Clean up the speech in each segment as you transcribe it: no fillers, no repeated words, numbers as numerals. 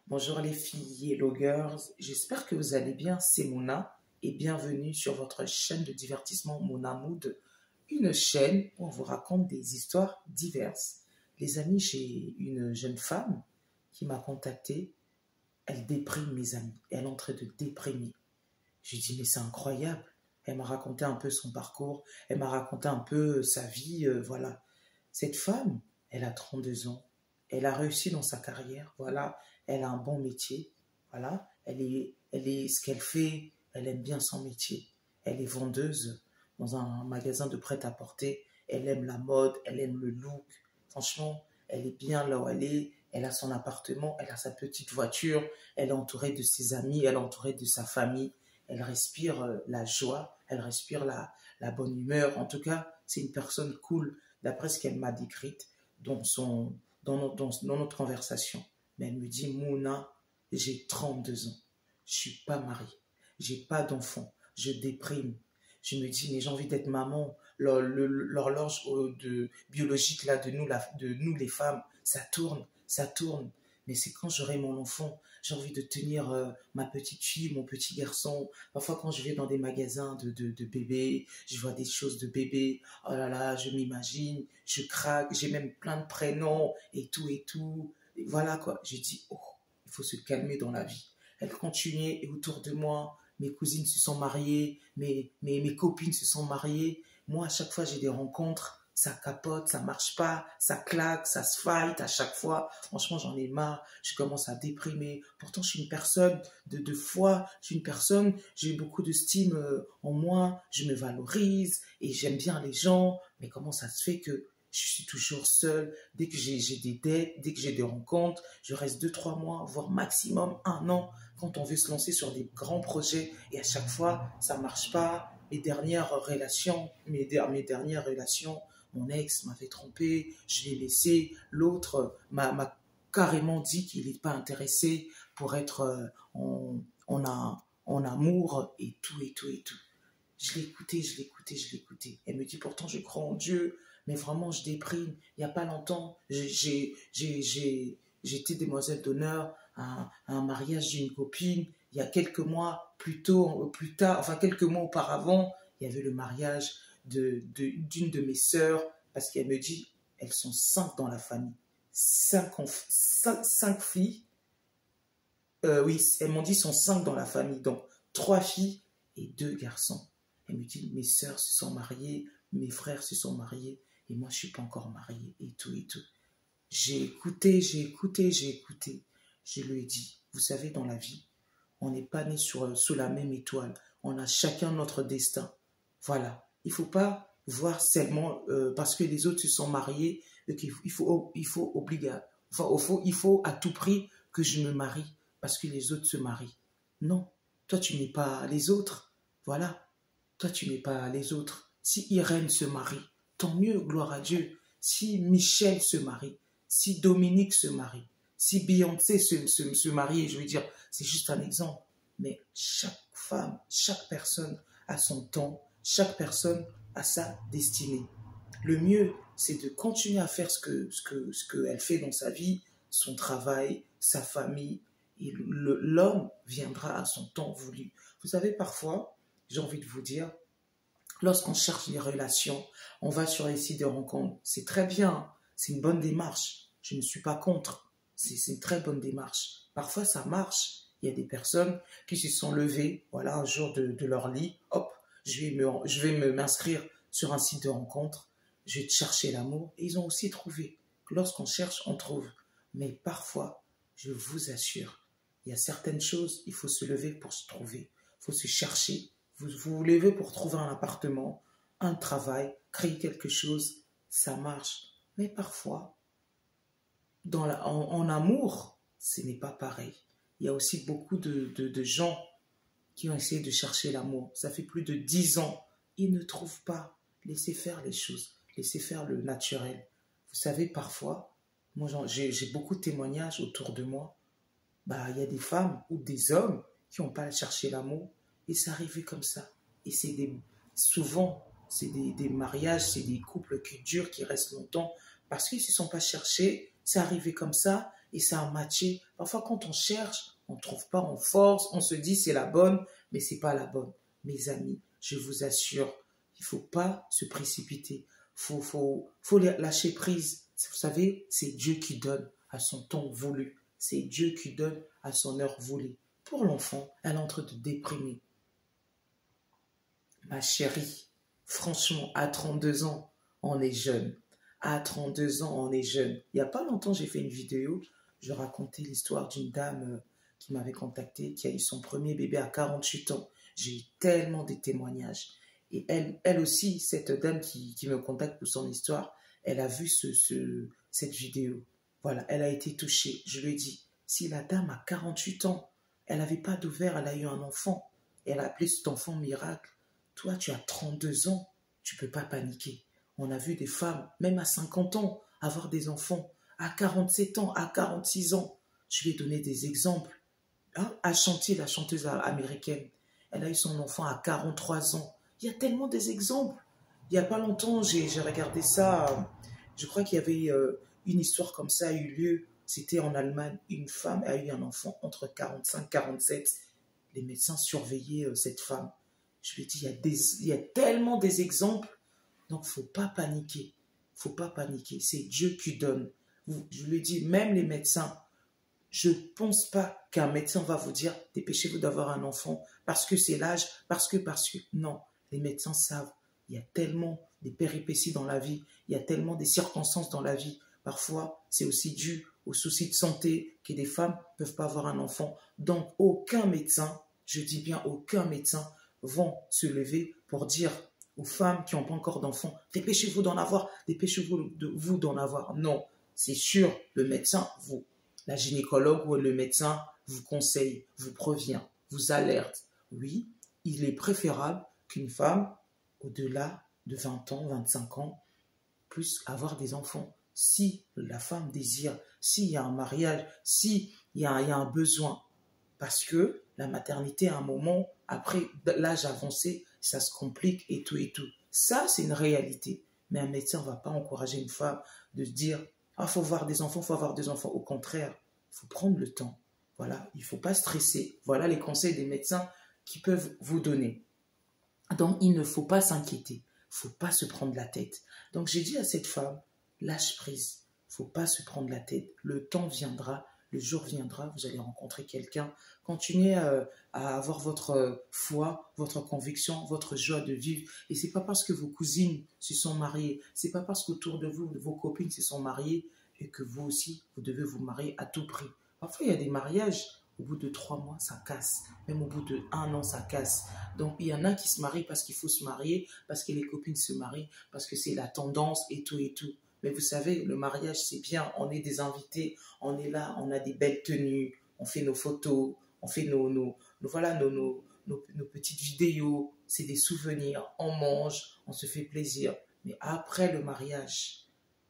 Bonjour les filles Hello Girls, j'espère que vous allez bien, c'est Mouna et bienvenue sur votre chaîne de divertissement Mouna Mood, une chaîne où on vous raconte des histoires diverses. Les amis, j'ai une jeune femme qui m'a contacté, elle déprime mes amis, elle est en train de déprimer. Je lui dis mais c'est incroyable, elle m'a raconté un peu son parcours, elle m'a raconté un peu sa vie, voilà. Cette femme, elle a 32 ans, elle a réussi dans sa carrière, voilà, elle a un bon métier, voilà, ce qu'elle fait, elle aime bien son métier. Elle est vendeuse dans un magasin de prêt-à-porter, elle aime la mode, elle aime le look. Franchement, elle est bien là où elle a son appartement, elle a sa petite voiture, elle est entourée de ses amis, elle est entourée de sa famille, elle respire la joie, elle respire la bonne humeur. En tout cas, c'est une personne cool, d'après ce qu'elle m'a décrite dans notre conversation. Mais elle me dit, Mouna, j'ai 32 ans, je ne suis pas mariée, j'ai pas d'enfant, je déprime. Je me dis, mais j'ai envie d'être maman. L'horloge biologique là, de nous les femmes, ça tourne, ça tourne. Mais c'est quand j'aurai mon enfant, j'ai envie de tenir ma petite fille, mon petit garçon. Parfois, quand je vais dans des magasins de bébés, je vois des choses de bébés. Oh là là, je m'imagine, je craque, j'ai même plein de prénoms et tout et tout. Et voilà quoi. Je dis, oh, il faut se calmer dans la vie. Elle continuait et autour de moi, mes cousines se sont mariées, mes copines se sont mariées. Moi, à chaque fois, j'ai des rencontres, ça capote, ça marche pas, ça claque, ça se fight à chaque fois. Franchement, j'en ai marre, je commence à déprimer. Pourtant, je suis une personne de foi, je suis une personne, j'ai beaucoup d'estime en moi, je me valorise et j'aime bien les gens. Mais comment ça se fait que je suis toujours seule? Dès que j'ai des dettes, dès que j'ai des rencontres, je reste 2, 3 mois, voire maximum 1 an quand on veut se lancer sur des grands projets et à chaque fois, ça marche pas. Mes dernières relations, mon ex m'avait trompé, je l'ai laissé, l'autre m'a carrément dit qu'il n'est pas intéressé pour être en amour et tout et tout et tout. Je l'écoutais, je l'écoutais, je l'écoutais. Elle me dit pourtant je crois en Dieu, mais vraiment je déprime. Il n'y a pas longtemps, j'étais demoiselle d'honneur à un mariage d'une copine. Il y a quelques mois plus tard, enfin quelques mois auparavant, il y avait le mariage d'une de mes sœurs, parce qu'elle me dit, elles sont 5 dans la famille. Cinq filles. Oui, elles m'ont dit, sont 5 dans la famille. Donc, 3 filles et 2 garçons. Elle me dit, mes sœurs se sont mariées, mes frères se sont mariés, et moi, je ne suis pas encore mariée, et tout, et tout. J'ai écouté, j'ai écouté, j'ai écouté. Je lui ai dit, vous savez, dans la vie, on n'est pas né sous la même étoile. On a chacun notre destin. Voilà. Il ne faut pas voir seulement parce que les autres se sont mariés qu'il faut il faut à tout prix que je me marie parce que les autres se marient. Non. Toi, tu n'es pas les autres. Voilà. Toi, tu n'es pas les autres. Si Irène se marie, tant mieux, gloire à Dieu. Si Michel se marie, si Dominique se marie, si Beyoncé se marie, je veux dire, c'est juste un exemple. Mais chaque femme, chaque personne a son temps, chaque personne a sa destinée. Le mieux, c'est de continuer à faire ce qu'elle fait dans sa vie, son travail, sa famille, et l'homme viendra à son temps voulu. Vous savez, parfois, j'ai envie de vous dire, lorsqu'on cherche des relations, on va sur les sites de rencontres. C'est très bien, c'est une bonne démarche. Je ne suis pas contre. C'est une très bonne démarche. Parfois, ça marche. Il y a des personnes qui se sont levées, voilà, un jour de leur lit, hop, je vais m'inscrire sur un site de rencontre, je vais chercher l'amour. Et ils ont aussi trouvé. Lorsqu'on cherche, on trouve. Mais parfois, je vous assure, il y a certaines choses, il faut se lever pour se trouver. Il faut se chercher. Vous vous levez pour trouver un appartement, un travail, créer quelque chose, ça marche. Mais parfois, en amour, ce n'est pas pareil. Il y a aussi beaucoup de gens qui ont essayé de chercher l'amour. Ça fait plus de 10 ans. Ils ne trouvent pas. Laissez faire les choses. Laissez faire le naturel. Vous savez, parfois, moi j'ai beaucoup de témoignages autour de moi. Bah, il y a des femmes ou des hommes qui n'ont pas cherché l'amour et c'est arrivé comme ça. Et souvent, c'est des mariages, c'est des couples qui durent, qui restent longtemps parce qu'ils ne se sont pas cherchés, c'est arrivé comme ça et ça a matché. Parfois, quand on cherche, on ne trouve pas, on force, on se dit c'est la bonne, mais c'est pas la bonne. Mes amis, je vous assure, il faut pas se précipiter. Faut lâcher prise. Vous savez, c'est Dieu qui donne à son temps voulu. C'est Dieu qui donne à son heure voulue. Pour l'enfant, elle est en train de déprimer. Ma chérie, franchement, à 32 ans, on est jeune. À 32 ans, on est jeune. Il n'y a pas longtemps, j'ai fait une vidéo. Je racontais l'histoire d'une dame qui m'avait contacté, qui a eu son premier bébé à 48 ans. J'ai eu tellement de témoignages. Et elle aussi, cette dame qui me contacte pour son histoire, elle a vu cette vidéo. Voilà, elle a été touchée. Je lui ai dit, si la dame a 48 ans, elle n'avait pas d'ovaire, elle a eu un enfant. Elle a appelé cet enfant miracle. Toi, tu as 32 ans, tu ne peux pas paniquer. On a vu des femmes, même à 50 ans, avoir des enfants. À 47 ans, à 46 ans. Je vais donner des exemples. Hein? Ashanti, la chanteuse américaine, elle a eu son enfant à 43 ans. Il y a tellement des exemples. Il n'y a pas longtemps, j'ai regardé ça. Je crois qu'il y avait une histoire comme ça a eu lieu. C'était en Allemagne. Une femme a eu un enfant entre 45 et 47. Les médecins surveillaient cette femme. Je lui ai dit, il y a tellement des exemples. Donc, il ne faut pas paniquer. Il ne faut pas paniquer. C'est Dieu qui donne. Je lui ai dit, même les médecins, je ne pense pas qu'un médecin va vous dire, dépêchez-vous d'avoir un enfant parce que c'est l'âge, parce que. Non, les médecins savent. Il y a tellement des péripéties dans la vie. Il y a tellement des circonstances dans la vie. Parfois, c'est aussi dû aux soucis de santé que des femmes ne peuvent pas avoir un enfant. Donc, aucun médecin, je dis bien aucun médecin, vont se lever pour dire aux femmes qui n'ont pas encore d'enfants, dépêchez-vous d'en avoir, dépêchez-vous d'en avoir. Non, c'est sûr, le médecin, la gynécologue ou le médecin vous conseille, vous prévient, vous alerte. Oui, il est préférable qu'une femme, au-delà de 20 ans, 25 ans, puisse avoir des enfants. Si la femme désire, s'il y a un mariage, s'il y a un besoin, parce que la maternité, à un moment, après l'âge avancé, ça se complique et tout et tout. Ça, c'est une réalité. Mais un médecin ne va pas encourager une femme de se dire « Ah, il faut avoir des enfants, il faut avoir des enfants ». Au contraire, il faut prendre le temps. Voilà, il ne faut pas stresser. Voilà les conseils des médecins qui peuvent vous donner. Donc, il ne faut pas s'inquiéter. Il ne faut pas se prendre la tête. Donc, j'ai dit à cette femme, lâche prise. Il ne faut pas se prendre la tête. Le temps viendra. Le jour viendra, vous allez rencontrer quelqu'un. Continuez à avoir votre foi, votre conviction, votre joie de vivre. Et c'est pas parce que vos cousines se sont mariées, c'est pas parce qu'autour de vous, vos copines se sont mariées et que vous aussi, vous devez vous marier à tout prix. Parfois, il y a des mariages, au bout de 3 mois, ça casse. Même au bout de 1 an, ça casse. Donc, il y en a qui se marient parce qu'il faut se marier, parce que les copines se marient, parce que c'est la tendance et tout et tout. Mais vous savez, le mariage, c'est bien. On est des invités, on est là, on a des belles tenues, on fait nos photos, on fait nos petites vidéos. C'est des souvenirs, on mange, on se fait plaisir. Mais après le mariage,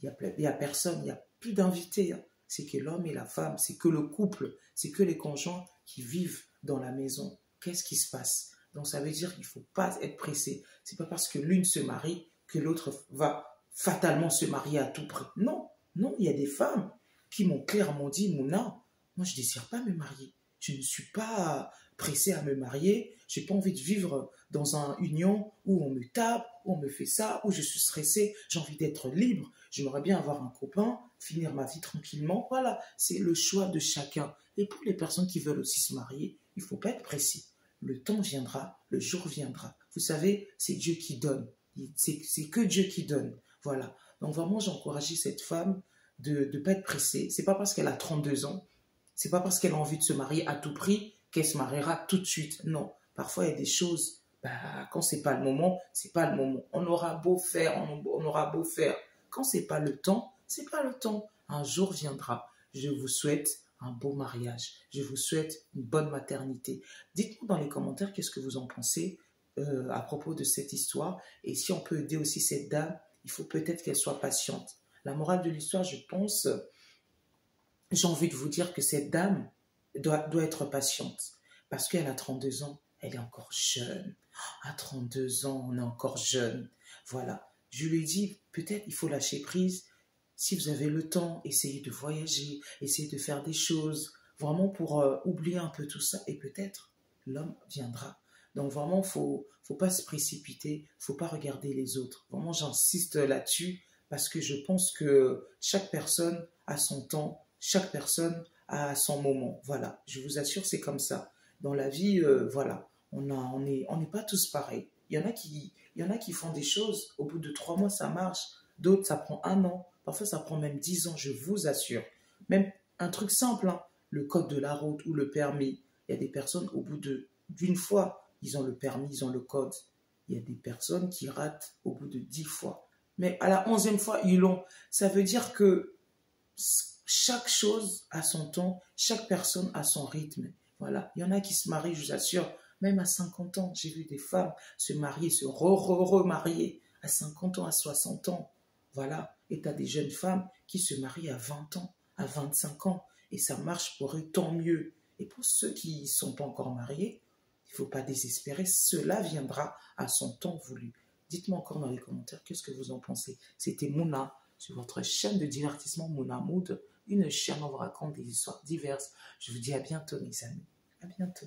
il n'y a personne, il n'y a plus d'invités. C'est que l'homme et la femme, c'est que le couple, c'est que les conjoints qui vivent dans la maison. Qu'est-ce qui se passe? Donc ça veut dire qu'il ne faut pas être pressé. Ce n'est pas parce que l'une se marie que l'autre va fatalement se marier à tout prix. Non, non, il y a des femmes qui m'ont clairement dit, Mouna, moi je ne désire pas me marier. Je ne suis pas pressée à me marier. Je n'ai pas envie de vivre dans une union où on me tape, où on me fait ça, où je suis stressée. J'ai envie d'être libre. J'aimerais bien avoir un copain, finir ma vie tranquillement. Voilà, c'est le choix de chacun. Et pour les personnes qui veulent aussi se marier, il ne faut pas être pressé. Le temps viendra, le jour viendra. Vous savez, c'est Dieu qui donne. C'est que Dieu qui donne. Voilà. Donc vraiment, j'ai encouragé cette femme de ne pas être pressée. C'est pas parce qu'elle a 32 ans, c'est pas parce qu'elle a envie de se marier à tout prix qu'elle se mariera tout de suite. Non. Parfois, il y a des choses, quand c'est pas le moment, c'est pas le moment. On aura beau faire, on aura beau faire. Quand c'est pas le temps, c'est pas le temps. Un jour viendra. Je vous souhaite un beau mariage. Je vous souhaite une bonne maternité. Dites-moi dans les commentaires qu'est-ce que vous en pensez à propos de cette histoire. Et si on peut aider aussi cette dame, il faut peut-être qu'elle soit patiente. La morale de l'histoire, je pense, j'ai envie de vous dire que cette dame doit être patiente. Parce qu'elle a 32 ans, elle est encore jeune. À 32 ans, on est encore jeune. Voilà. Je lui ai dit, peut-être il faut lâcher prise. Si vous avez le temps, essayez de voyager, essayez de faire des choses, vraiment pour oublier un peu tout ça, et peut-être l'homme viendra. Donc vraiment, faut pas se précipiter, faut pas regarder les autres. Vraiment, j'insiste là-dessus parce que je pense que chaque personne a son temps, chaque personne a son moment. Voilà, je vous assure, c'est comme ça. Dans la vie, voilà, on n'est pas tous pareils. Il y en a qui font des choses, au bout de 3 mois, ça marche. D'autres, ça prend 1 an. Parfois, ça prend même 10 ans, je vous assure. Même un truc simple, hein, le code de la route ou le permis. Il y a des personnes, au bout d'une fois, ils ont le permis, ils ont le code. Il y a des personnes qui ratent au bout de 10 fois. Mais à la 11e fois, ils l'ont. Ça veut dire que chaque chose a son temps, chaque personne a son rythme. Voilà. Il y en a qui se marient, je vous assure, même à 50 ans. J'ai vu des femmes se marier, se remarier à 50 ans, à 60 ans. Voilà. Et tu as des jeunes femmes qui se marient à 20 ans, à 25 ans. Et ça marche pour eux, tant mieux. Et pour ceux qui ne sont pas encore mariés, il ne faut pas désespérer. Cela viendra à son temps voulu. Dites-moi encore dans les commentaires qu'est-ce que vous en pensez. C'était Mouna sur votre chaîne de divertissement Mouna Mood, une chaîne où on vous raconte des histoires diverses. Je vous dis à bientôt, mes amis. À bientôt.